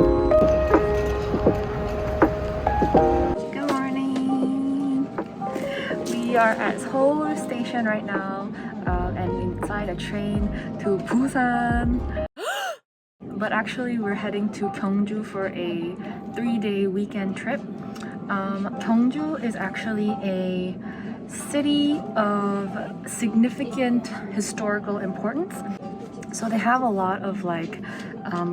Good morning! We are at Seoul Station right now and inside a train to Busan. But actually we're heading to Gyeongju for a 3-day weekend trip. Gyeongju is actually a city of significant historical importance. So they have a lot of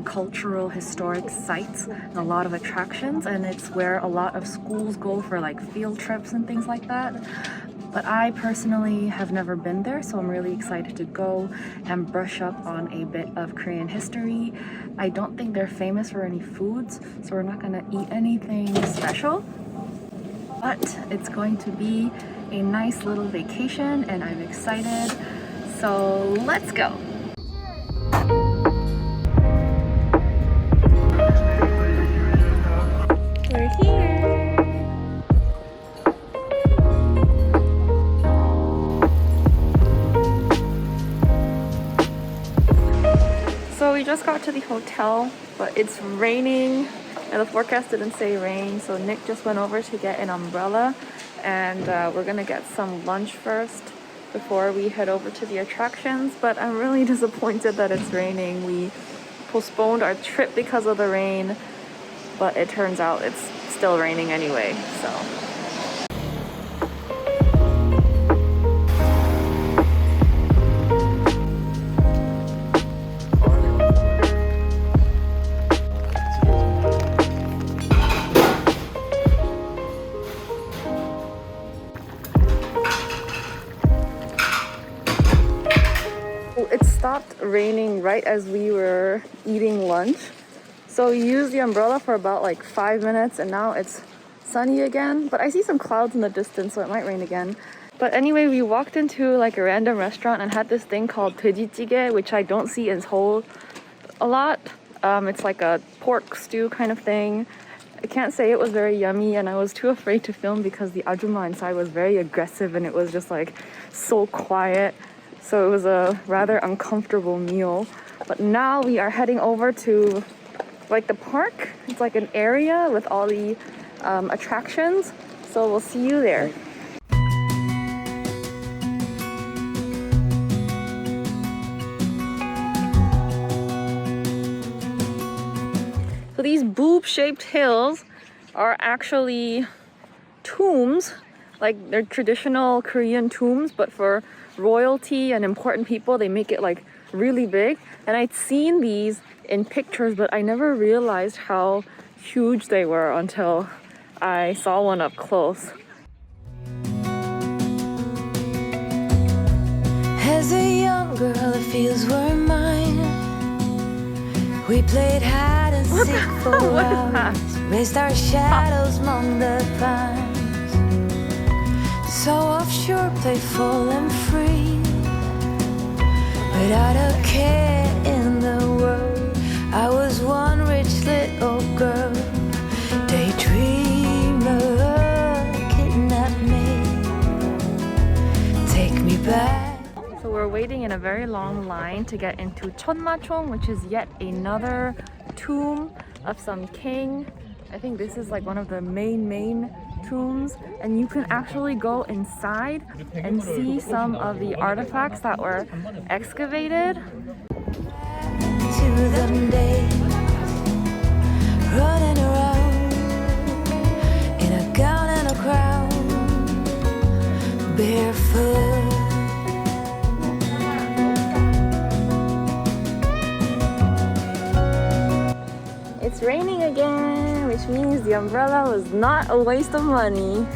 cultural historic sites and a lot of attractions, and it's where a lot of schools go for like field trips and things like that. But I personally have never been there, so I'm really excited to go and brush up on a bit of Korean history. I don't think they're famous for any foods, so we're not gonna eat anything special. But it's going to be a nice little vacation and I'm excited. So let's go! We're here! So we just got to the hotel, but it's raining and the forecast didn't say rain, so Nick just went over to get an umbrella and we're gonna get some lunch first before we head over to the attractions. But I'm really disappointed that it's raining. We postponed our trip because of the rain, but it turns out it's still raining anyway, so. It stopped raining right as we were eating lunch. So we used the umbrella for about like 5 minutes and now it's sunny again. But I see some clouds in the distance, so it might rain again. But anyway, we walked into like a random restaurant and had this thing called 돼지찌개, which I don't see in Seoul a lot. It's like a pork stew kind of thing. I can't say it was very yummy, and I was too afraid to film because the ajumma inside was very aggressive and it was just like so quiet. So it was a rather uncomfortable meal. But now we are heading over to like the park. It's like an area with all the attractions. So we'll see you there. So these boob-shaped hills are actually tombs. Like they're traditional Korean tombs, but for royalty and important people, they make it like really big. And I'd seen these in pictures, but I never realized how huge they were until I saw one up close. As a young girl, the fields were mine. We played hide and seek for hours, raised our shadows among the pines. So offshore, playful and free, without a care in the world. I was one rich little girl, daydreamer, kidnap me, take me back. So we're waiting in a very long line to get into Cheonmachong, which is yet another tomb of some king. I think this is like one of the main tombs, and you can actually go inside and see some of the artifacts that were excavated. To them days, running around in a gown and a crown, barefoot. It's raining again, which means the umbrella was not a waste of money.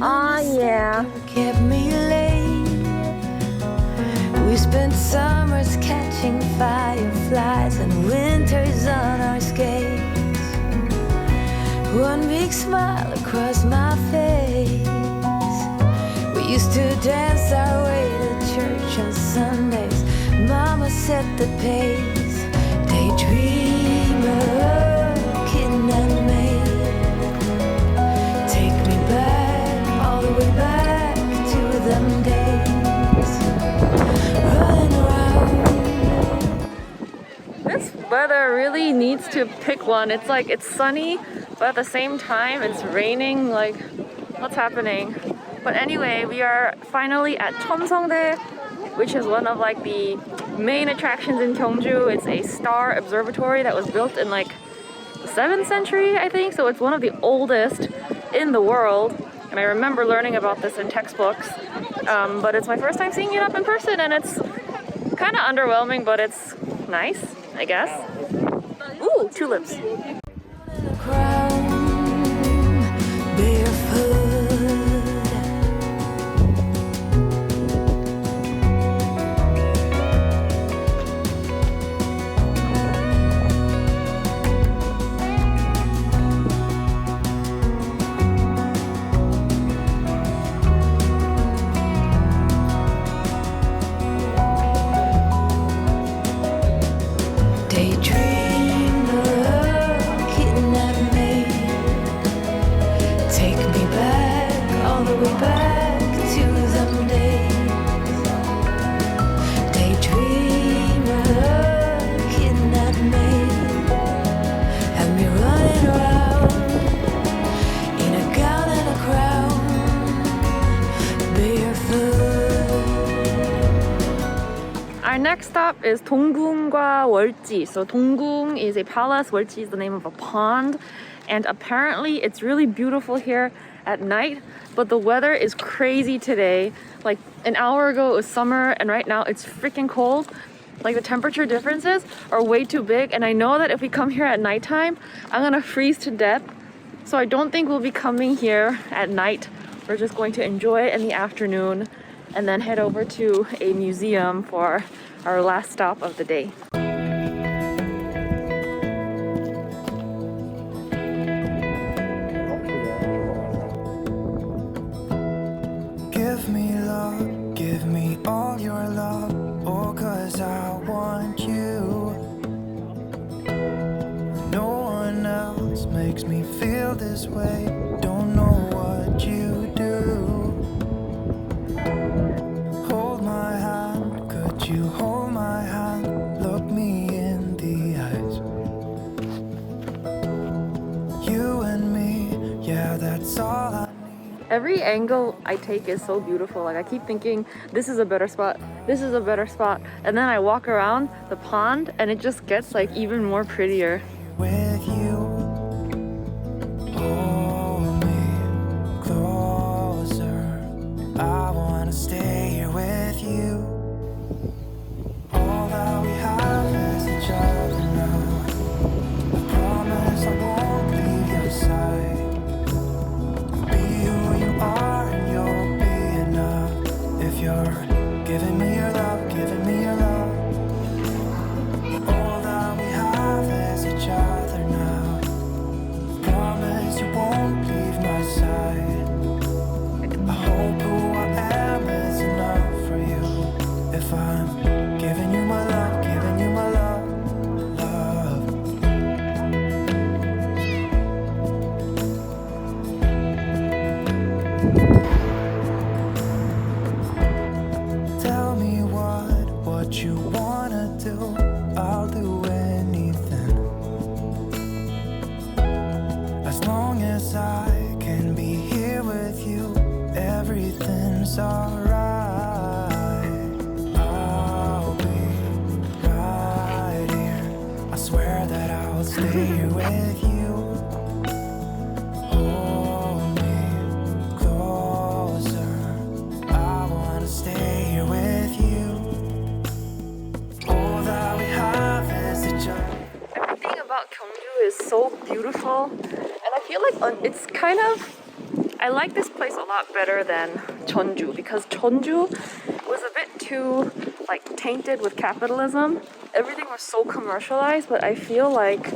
Ah, yeah. Kept me late. We spent summers catching fireflies and winters on our skates. One big smile across my face. We used to dance our way to church on Sundays. Mama set the pace. Daydreamer, kidnap me, take me back, all the way back to them days, running around. This weather really needs hurts to pick one. It's like it's sunny, but at the same time it's raining. Like, what's happening? But anyway, we are finally at Cheomseongdae, which is one of like the main attractions in Gyeongju. It's a star observatory that was built in like the 7th century, I think. So it's one of the oldest in the world. And I remember learning about this in textbooks. But it's my first time seeing it up in person, and it's kind of underwhelming, but it's nice, I guess. Ooh, tulips. Our next stop is 동궁과 월지. So 동궁 is a palace, 월지 is the name of a pond, and apparently it's really beautiful here at night, but the weather is crazy today. Like an hour ago it was summer, and right now it's freaking cold. Like the temperature differences are way too big, and I know that if we come here at nighttime, I'm gonna freeze to death. So I don't think we'll be coming here at night. We're just going to enjoy it in the afternoon and then head over to a museum for our last stop of the day. Give me love, give me all your love, oh, 'cause I want you. No one else makes me feel this way, don't know what you do. Hold my hand, could you hold my hand, look me in the eyes. You and me, yeah, that's all I need. Every angle I take is so beautiful. Like I keep thinking, this is a better spot, this is a better spot. And then I walk around the pond and it just gets like even more prettier. With you, hold me closer, I wanna stay here with you. All that we have is each other now. I promise I won't leave your side. Be who you are and you'll be enough. If you're giving me your love, giving me your love. All that we have is each other now. Promise you won't leave my side. I hope who I am is enough for you. If I'm giving you my love, giving you my love, love. Tell me what you wanna do, I'll do anything. As long as I can be here with you, everything's alright. I'll be right here, I swear that I'll stay here with you. Hold me closer, I wanna stay here with you. All that we have is each other. Everything about Gyeongju is so beautiful, and I feel like it's kind of, I like this place a lot better than Cheonju, because Cheonju was a bit too like tainted with capitalism. Everything was so commercialized, but I feel like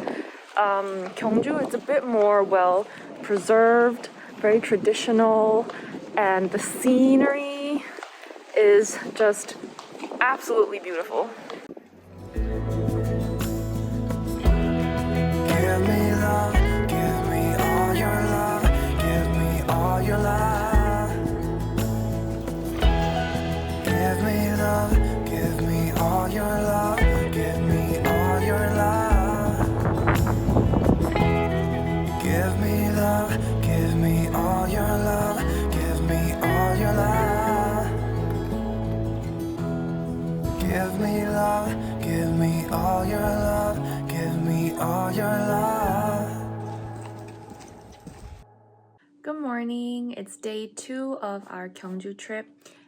Gyeongju is a bit more well preserved, very traditional, and the scenery is just absolutely beautiful. Give me love, give me all your love, give me all your love. Give me love, give me all your love, give me all your love. morning. It's day 2 of our Gyeongju trip,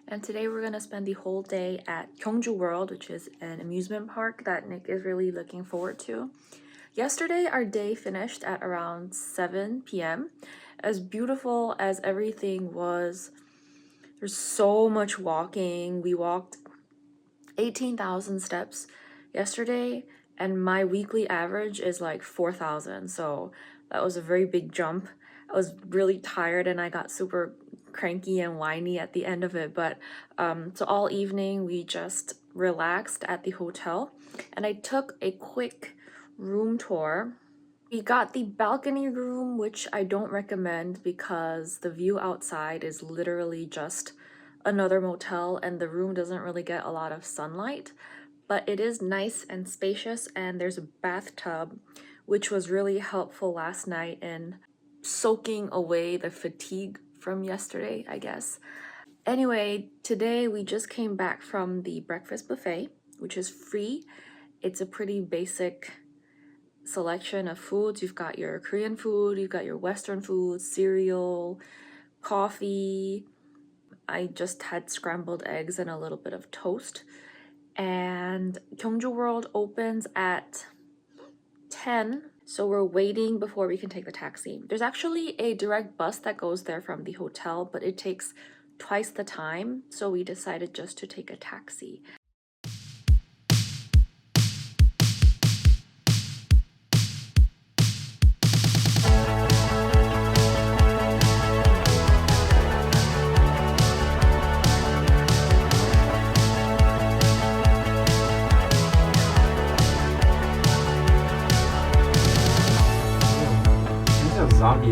and today we're gonna spend the whole day at Gyeongju World, which is an amusement park that Nick is really looking forward to. Yesterday, our day finished at around 7 p.m. As beautiful as everything was, there's so much walking. We walked 18,000 steps yesterday, and my weekly average is like 4,000, so that was a very big jump. I was really tired and I got super cranky and whiny at the end of it, but so all evening we just relaxed at the hotel, and I took a quick room tour. We got the balcony room, which I don't recommend because the view outside is literally just another motel and the room doesn't really get a lot of sunlight, but it is nice and spacious, and there's a bathtub, which was really helpful last night in soaking away the fatigue from yesterday, I guess. Anyway, today we just came back from the breakfast buffet, which is free. It's a pretty basic selection of foods. You've got your Korean food, you've got your Western food, cereal, coffee. I just had scrambled eggs and a little bit of toast. And Gyeongju World opens at 10, so we're waiting before we can take the taxi. There's actually a direct bus that goes there from the hotel, but it takes twice the time, so we decided just to take a taxi. Zombie.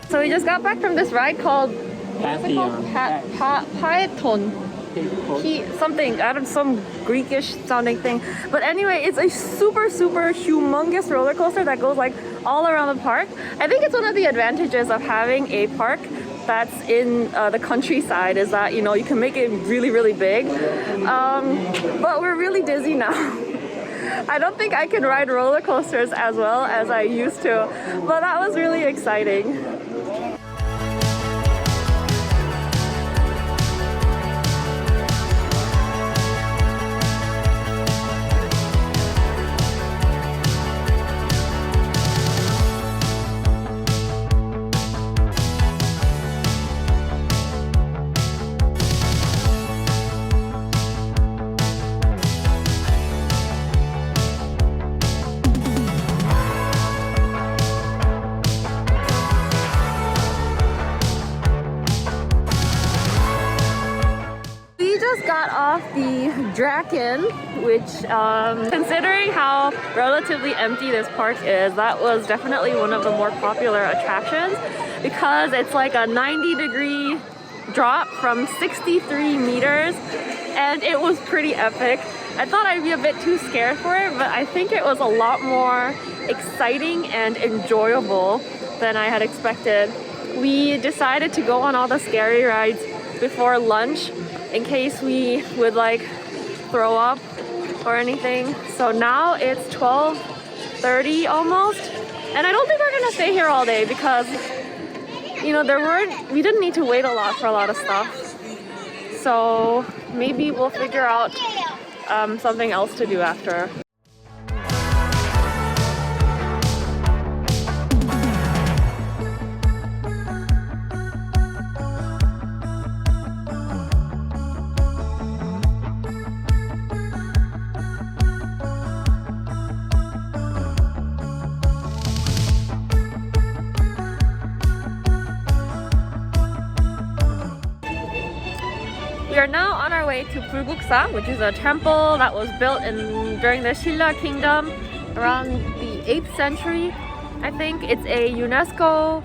So we just got back from this ride called Paeton. Something, I don't know, some Greekish sounding thing. But anyway, it's a super humongous roller coaster that goes like all around the park. I think it's one of the advantages of having a park that's in the countryside is that, you know, you can make it really big. But we're really dizzy now. I don't think I can ride roller coasters as well as I used to, but that was really exciting. Got off the Draken, which considering how relatively empty this park is, that was definitely one of the more popular attractions because it's like a 90-degree drop from 63 meters, and it was pretty epic. I thought I'd be a bit too scared for it, but I think it was a lot more exciting and enjoyable than I had expected. We decided to go on all the scary rides before lunch in case we would like throw up or anything. So now it's 12:30 almost, and I don't think we're gonna stay here all day because, you know, we didn't need to wait a lot for a lot of stuff. So maybe we'll figure out something else to do after. We are now on our way to Bulguksa, which is a temple that was built during the Silla Kingdom around the 8th century. I think it's a UNESCO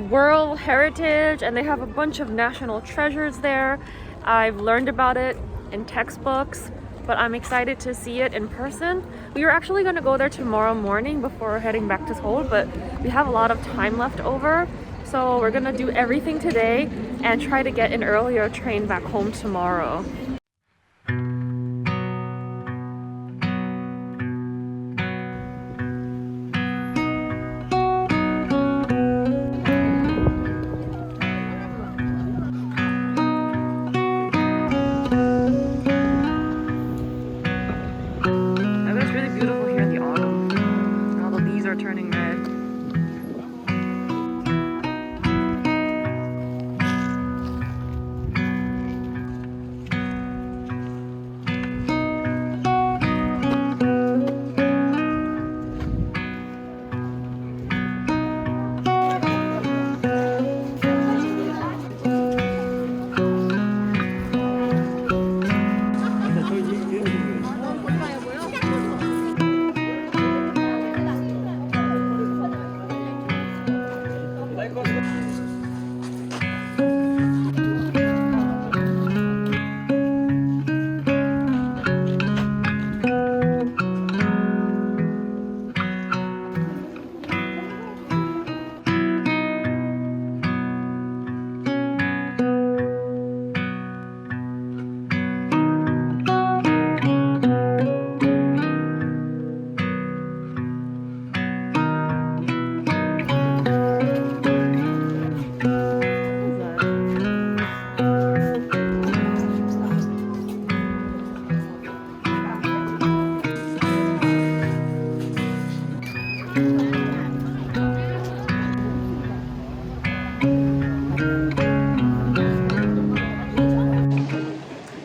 World Heritage, and they have a bunch of national treasures there. I've learned about it in textbooks, but I'm excited to see it in person. We were actually going to go there tomorrow morning before heading back to Seoul, but we have a lot of time left over. So we're gonna do everything today and try to get an earlier train back home tomorrow. It's really beautiful here in the autumn. All the leaves are turning red.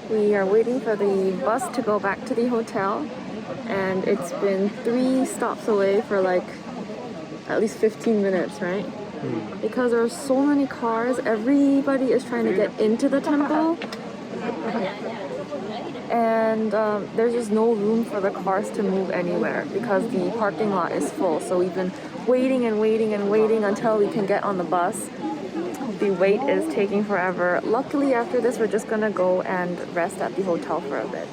We are waiting for the bus to go back to the hotel, and it's been 3 stops away for like at least 15 minutes, right? Because there are so many cars, everybody is trying to get into the temple, and there's just no room for the cars to move anywhere because the parking lot is full. So we've been waiting and waiting and waiting until we can get on the bus. The wait is taking forever. Luckily, after this, we're just gonna go and rest at the hotel for a bit.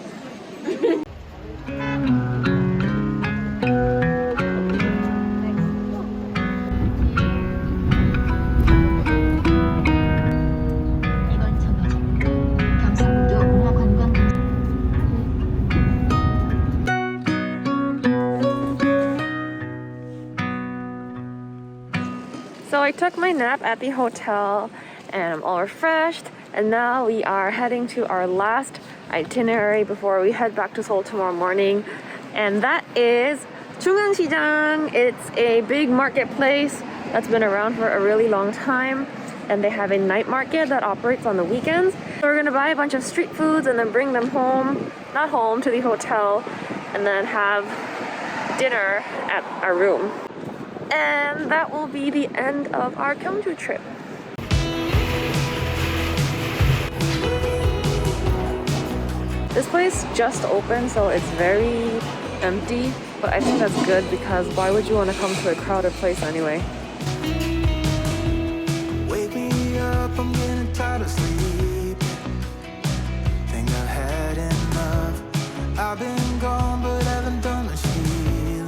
So I took my nap at the hotel and I'm all refreshed, and now we are heading to our last itinerary before we head back to Seoul tomorrow morning, and that is Cheomseongdae. It's a big marketplace that's been around for a really long time, and they have a night market that operates on the weekends. So we're gonna buy a bunch of street foods and then bring them home, not home, to the hotel, and then have dinner at our room. And that will be the end of our Gyeongju trip. This place just opened, so it's very empty, but I think that's good because why would you want to come to a crowded place anyway? Wake me up, I'm getting tired of sleep. Think I've had enough. I've been gone, but haven't done a sheet.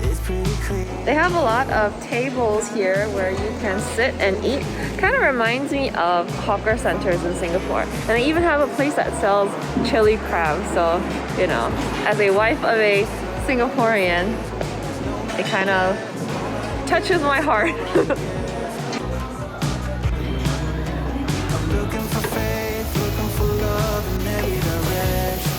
It's pretty clear. They have a lot of tables here where you can sit and eat. Kind of reminds me of hawker centers in Singapore. And they even have a place that sells chili crab. So, you know, as a wife of a Singaporean, it kind of touches my heart. Looking for faith, looking for love in every direction.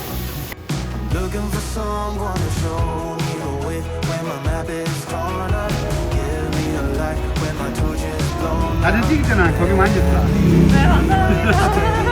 Looking for someone to show me the way when my map is torn up. Give me a light when my torch is blown out. 사진 찍을 때는 거기 많이 줬다. 네, 감사합니다.